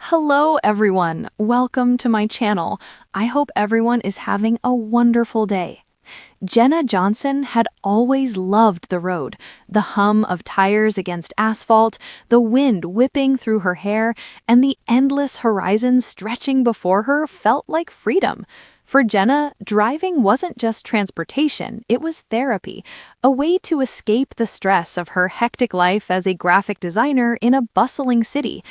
Hello everyone, welcome to my channel. I hope everyone is having a wonderful day. Jenna Johnson had always loved the road, the hum of tires against asphalt, the wind whipping through her hair, and the endless horizon stretching before her felt like freedom. For Jenna, driving wasn't just transportation, it was therapy, a way to escape the stress of her hectic life as a graphic designer in a bustling city.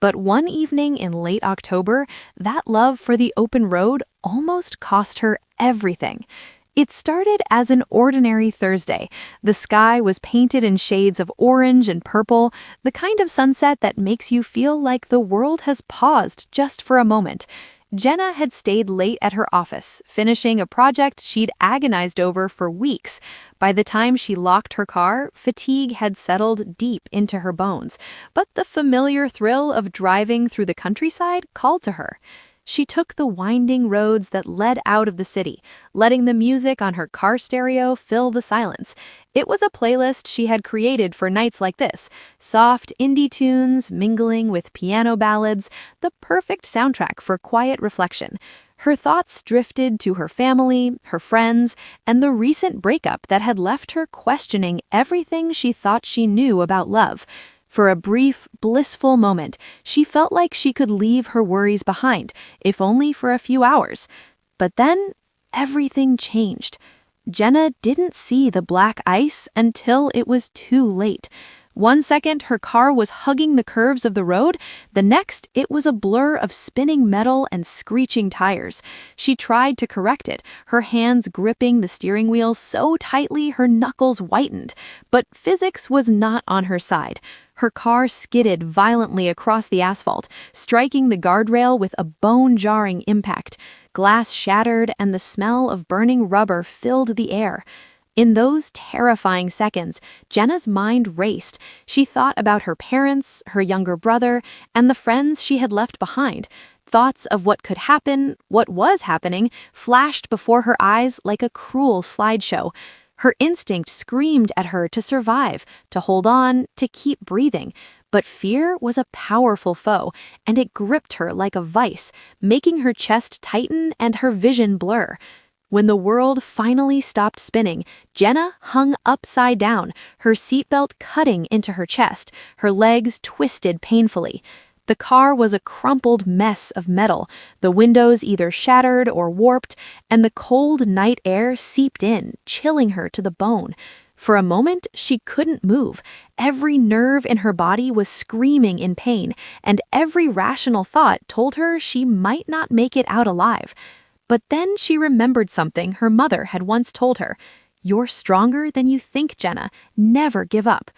But one evening in late October, that love for the open road almost cost her everything. It started as an ordinary Thursday. The sky was painted in shades of orange and purple, the kind of sunset that makes you feel like the world has paused just for a moment. Jenna had stayed late at her office, finishing a project she'd agonized over for weeks. By the time she locked her car, fatigue had settled deep into her bones, but the familiar thrill of driving through the countryside called to her. She took the winding roads that led out of the city, letting the music on her car stereo fill the silence. It was a playlist she had created for nights like this, soft indie tunes mingling with piano ballads, the perfect soundtrack for quiet reflection. Her thoughts drifted to her family, her friends, and the recent breakup that had left her questioning everything she thought she knew about love. For a brief, blissful moment, she felt like she could leave her worries behind, if only for a few hours. But then, everything changed. Jenna didn't see the black ice until it was too late. One second, her car was hugging the curves of the road. The next, it was a blur of spinning metal and screeching tires. She tried to correct it, her hands gripping the steering wheel so tightly her knuckles whitened. But physics was not on her side. Her car skidded violently across the asphalt, striking the guardrail with a bone-jarring impact. Glass shattered and the smell of burning rubber filled the air. In those terrifying seconds, Jenna's mind raced. She thought about her parents, her younger brother, and the friends she had left behind. Thoughts of what could happen, what was happening, flashed before her eyes like a cruel slideshow. Her instinct screamed at her to survive, to hold on, to keep breathing. But fear was a powerful foe, and it gripped her like a vice, making her chest tighten and her vision blur. When the world finally stopped spinning, Jenna hung upside down, her seatbelt cutting into her chest, her legs twisted painfully. The car was a crumpled mess of metal, the windows either shattered or warped, and the cold night air seeped in, chilling her to the bone. For a moment, she couldn't move. Every nerve in her body was screaming in pain, and every rational thought told her she might not make it out alive. But then she remembered something her mother had once told her. "You're stronger than you think, Jenna. Never give up."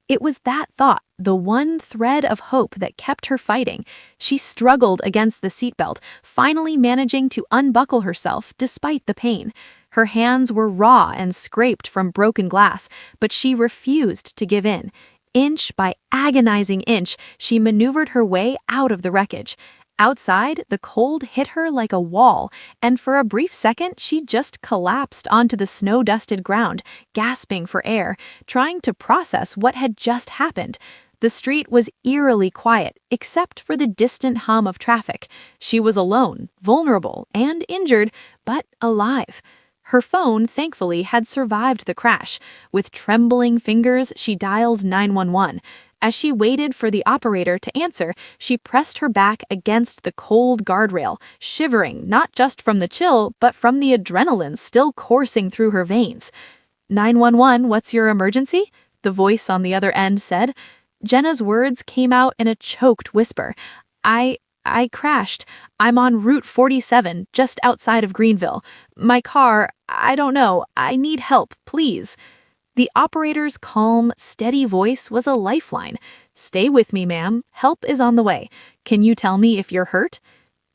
It was that thought, the one thread of hope that kept her fighting. She struggled against the seatbelt, finally managing to unbuckle herself despite the pain. Her hands were raw and scraped from broken glass, but she refused to give in. Inch by agonizing inch, she maneuvered her way out of the wreckage. Outside, the cold hit her like a wall, and for a brief second she just collapsed onto the snow-dusted ground, gasping for air, trying to process what had just happened. The street was eerily quiet, except for the distant hum of traffic. She was alone, vulnerable, and injured, but alive. Her phone, thankfully, had survived the crash. With trembling fingers, she dialed 911. As she waited for the operator to answer, she pressed her back against the cold guardrail, shivering not just from the chill, but from the adrenaline still coursing through her veins. 911, what's your emergency?" the voice on the other end said. Jenna's words came out in a choked whisper. I crashed. I'm on Route 47, just outside of Greenville. My car, I don't know. I need help, please." The operator's calm, steady voice was a lifeline. "Stay with me, ma'am. Help is on the way. Can you tell me if you're hurt?"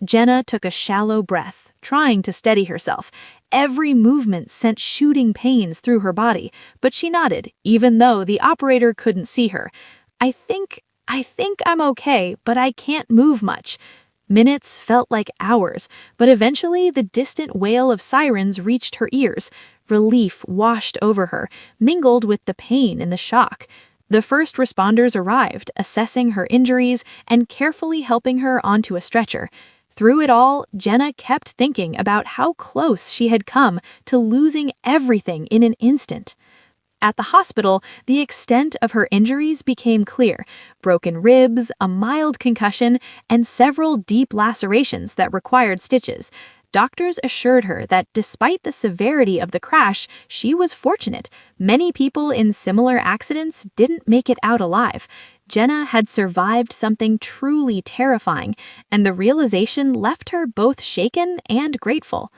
Jenna took a shallow breath, trying to steady herself. Every movement sent shooting pains through her body, but she nodded, even though the operator couldn't see her. I think I'm okay, but I can't move much." Minutes felt like hours, but eventually the distant wail of sirens reached her ears. Relief washed over her, mingled with the pain and the shock. The first responders arrived, assessing her injuries and carefully helping her onto a stretcher. Through it all, Jenna kept thinking about how close she had come to losing everything in an instant. At the hospital, the extent of her injuries became clear: broken ribs, a mild concussion, and several deep lacerations that required stitches. Doctors assured her that despite the severity of the crash, she was fortunate. Many people in similar accidents didn't make it out alive. Jenna had survived something truly terrifying, and the realization left her both shaken and grateful.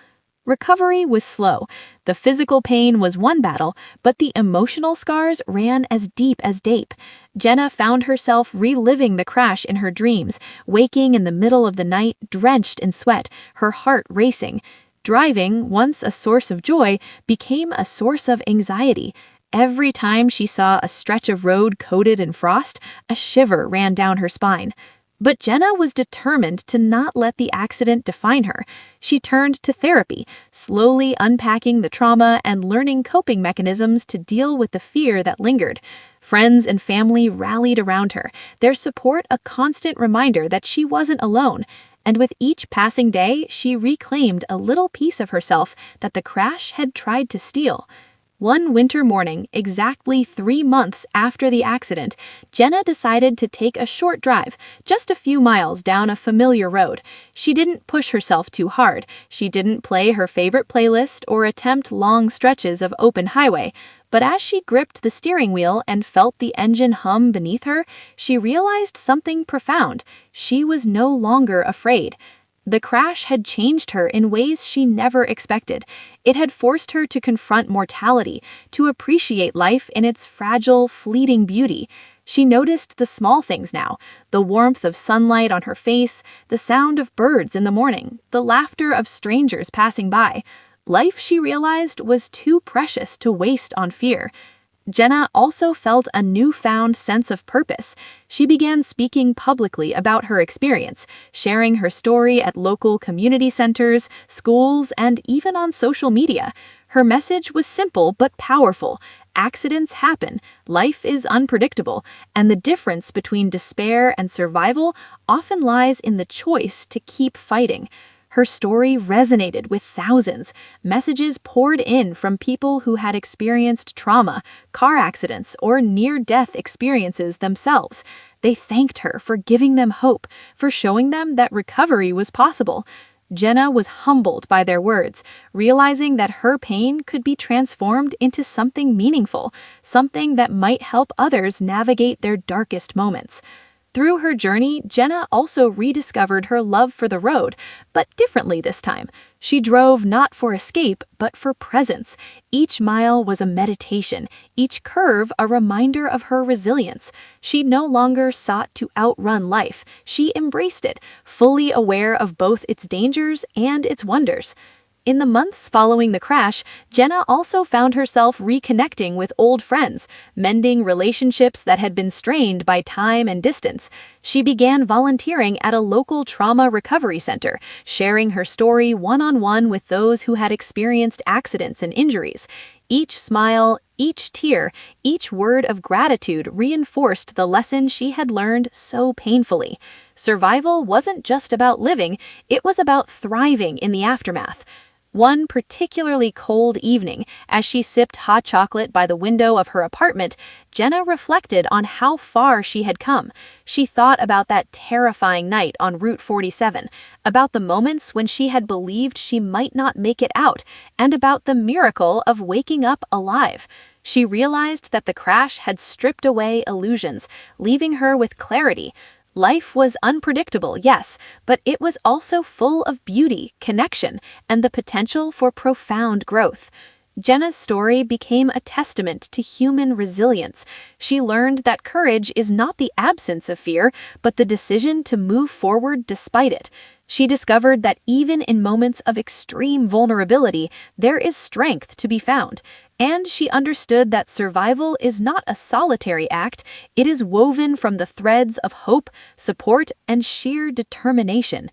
Recovery was slow. The physical pain was one battle, but the emotional scars ran as deep as Dape. Jenna found herself reliving the crash in her dreams, waking in the middle of the night, drenched in sweat, her heart racing. Driving, once a source of joy, became a source of anxiety. Every time she saw a stretch of road coated in frost, a shiver ran down her spine. But Jenna was determined to not let the accident define her. She turned to therapy, slowly unpacking the trauma and learning coping mechanisms to deal with the fear that lingered. Friends and family rallied around her, their support a constant reminder that she wasn't alone. And with each passing day, she reclaimed a little piece of herself that the crash had tried to steal. One winter morning, exactly 3 months after the accident, Jenna decided to take a short drive, just a few miles down a familiar road. She didn't push herself too hard. She didn't play her favorite playlist or attempt long stretches of open highway. But as she gripped the steering wheel and felt the engine hum beneath her, she realized something profound. She was no longer afraid. The crash had changed her in ways she never expected. It had forced her to confront mortality, to appreciate life in its fragile, fleeting beauty. She noticed the small things now: the warmth of sunlight on her face, the sound of birds in the morning, the laughter of strangers passing by. Life, she realized, was too precious to waste on fear. Jenna also felt a newfound sense of purpose. She began speaking publicly about her experience, sharing her story at local community centers, schools, and even on social media. Her message was simple but powerful. Accidents happen, life is unpredictable, and the difference between despair and survival often lies in the choice to keep fighting. Her story resonated with thousands. Messages poured in from people who had experienced trauma, car accidents, or near-death experiences themselves. They thanked her for giving them hope, for showing them that recovery was possible. Jenna was humbled by their words, realizing that her pain could be transformed into something meaningful, something that might help others navigate their darkest moments. Through her journey, Jenna also rediscovered her love for the road, but differently this time. She drove not for escape, but for presence. Each mile was a meditation, each curve a reminder of her resilience. She no longer sought to outrun life. She embraced it, fully aware of both its dangers and its wonders. In the months following the crash, Jenna also found herself reconnecting with old friends, mending relationships that had been strained by time and distance. She began volunteering at a local trauma recovery center, sharing her story one-on-one with those who had experienced accidents and injuries. Each smile, each tear, each word of gratitude reinforced the lesson she had learned so painfully. Survival wasn't just about living, it was about thriving in the aftermath. One particularly cold evening, as she sipped hot chocolate by the window of her apartment, Jenna reflected on how far she had come. She thought about that terrifying night on Route 47, about the moments when she had believed she might not make it out, and about the miracle of waking up alive. She realized that the crash had stripped away illusions, leaving her with clarity. Life was unpredictable, yes, but it was also full of beauty, connection, and the potential for profound growth. Jenna's story became a testament to human resilience. She learned that courage is not the absence of fear, but the decision to move forward despite it. She discovered that even in moments of extreme vulnerability, there is strength to be found. And she understood that survival is not a solitary act, it is woven from the threads of hope, support, and sheer determination.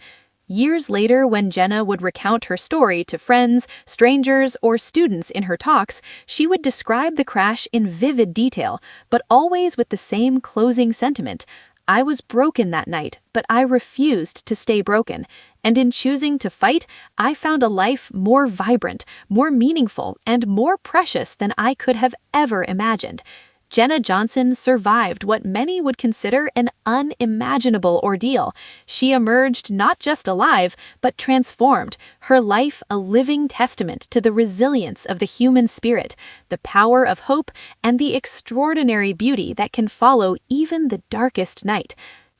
Years later, when Jenna would recount her story to friends, strangers, or students in her talks, she would describe the crash in vivid detail, but always with the same closing sentiment. I was broken that night, but I refused to stay broken. And in choosing to fight, I found a life more vibrant, more meaningful, and more precious than I could have ever imagined. Jenna Johnson survived what many would consider an unimaginable ordeal. She emerged not just alive, but transformed, her life a living testament to the resilience of the human spirit, the power of hope, and the extraordinary beauty that can follow even the darkest night.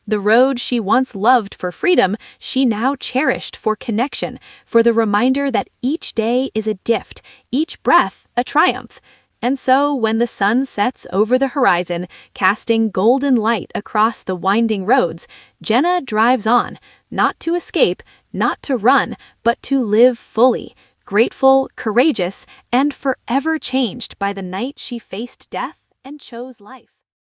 The road she once loved for freedom, she now cherished for connection, for the reminder that each day is a gift, each breath a triumph. And so, when the sun sets over the horizon, casting golden light across the winding roads, Jenna drives on, not to escape, not to run, but to live fully, grateful, courageous, and forever changed by the night she faced death and chose life.